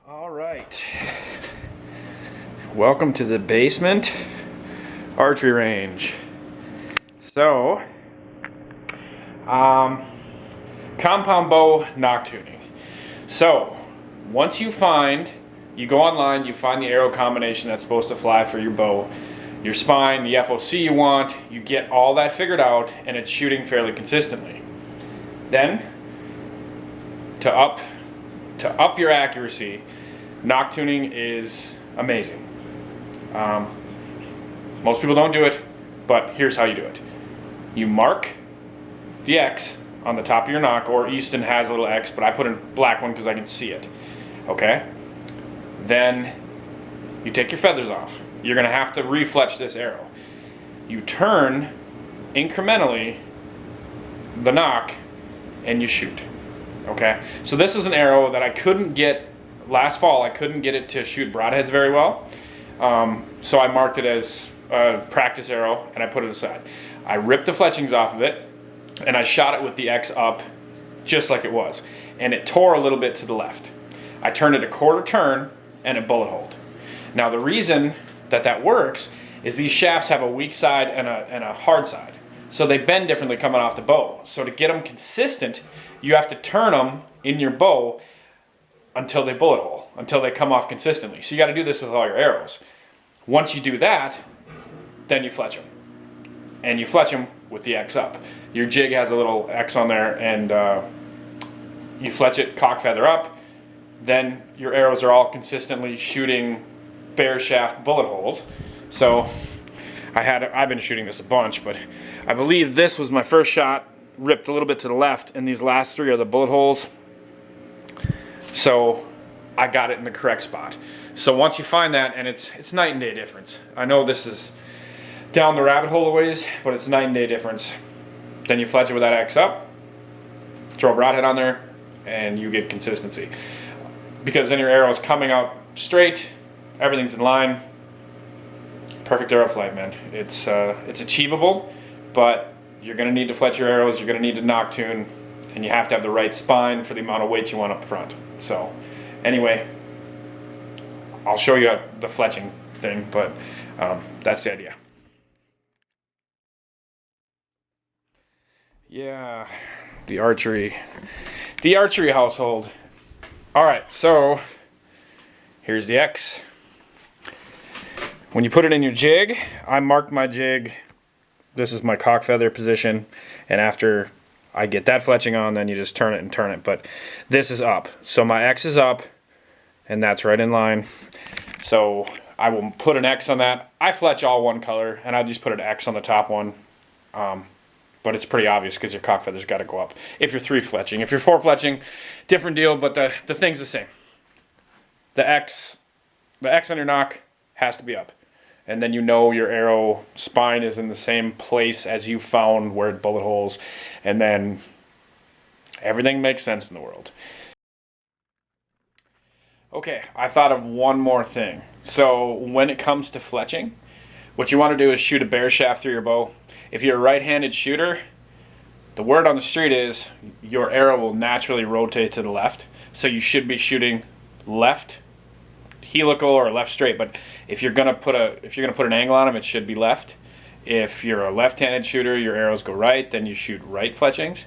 All right. Welcome to the basement archery range. So, compound bow nock tuning. So, once you go online, you find the arrow combination that's supposed to fly for your bow, your spine, the FOC you want, you get all that figured out, and it's shooting fairly consistently. Then, to up your accuracy, nock tuning is amazing. Most people don't do it, but here's how you do it. You mark the X on the top of your nock, or Easton has a little X, but I put a black one because I can see it. Okay? Then you take your feathers off. You're going to have to refletch this arrow. You turn incrementally the nock and you shoot. Okay? So this is an arrow that I couldn't get last fall. I couldn't get it to shoot broadheads very well. So I marked it as a practice arrow and I put it aside. I ripped the fletchings off of it and I shot it with the X up just like it was. And it tore a little bit to the left. I turned it a quarter turn and it bullet holed. Now the reason that works is these shafts have a weak side and a hard side. So they bend differently coming off the bow. So to get them consistent, you have to turn them in your bow until they bullet hole, until they come off consistently. So you got to do this with all your arrows. Once you do that, then you fletch them. And you fletch them with the X up. Your jig has a little X on there, and you fletch it cock feather up. Then your arrows are all consistently shooting bare shaft bullet holes. So I've been shooting this a bunch, but I believe this was my first shot, ripped a little bit to the left, and these last three are the bullet holes. So I got it in the correct spot. So once you find that, and it's night and day difference. I know this is down the rabbit hole a ways, but it's night and day difference. Then you fletch it with that X up, throw a broadhead on there, and you get consistency. Because then your arrow is coming out straight, everything's in line. Perfect arrow flight, man. It's achievable, but you're gonna need to fletch your arrows, you're gonna need to nock tune, and you have to have the right spine for the amount of weight you want up front. So anyway, I'll show you the fletching thing, but that's the idea. Yeah, the archery household. All right, so here's the X. When you put it in your jig, I marked my jig. This is my cock feather position, and after I get that fletching on, then you just turn it and turn it. But this is up, so my X is up, and that's right in line. So I will put an X on that. I fletch all one color, and I just put an X on the top one. But it's pretty obvious because your cock feather's got to go up. If you're 3 fletching, if you're 4 fletching, different deal. But the thing's the same. The X on your nock has to be up. And then you know your arrow spine is in the same place as you found where it bullet holes. And then everything makes sense in the world. Okay, I thought of one more thing. So when it comes to fletching, what you want to do is shoot a bare shaft through your bow. If you're a right-handed shooter, the word on the street is your arrow will naturally rotate to the left. So you should be shooting left helical or left straight, but if you're gonna put an angle on them, it should be left. If you're a left-handed shooter, your arrows go right, then you shoot right fletchings.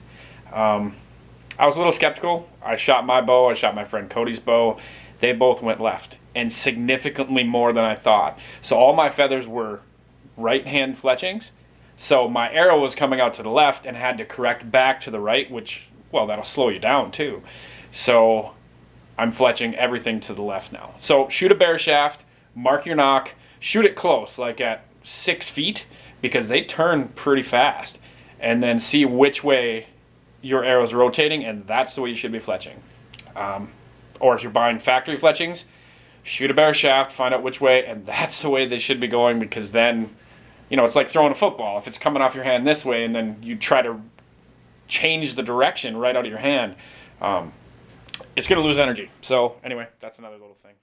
I was a little skeptical. I shot my bow, I shot my friend Cody's bow. They both went left, and significantly more than I thought. So all my feathers were right-hand fletchings. So my arrow was coming out to the left and had to correct back to the right, which, well, that'll slow you down too. So I'm fletching everything to the left now. So shoot a bare shaft, mark your nock, shoot it close, like at 6 feet, because they turn pretty fast. And then see which way your arrow's rotating, and that's the way you should be fletching. Or if you're buying factory fletchings, shoot a bare shaft, find out which way, and that's the way they should be going, because then, you know, it's like throwing a football. If it's coming off your hand this way and then you try to change the direction right out of your hand, it's going to lose energy. So anyway, that's another little thing.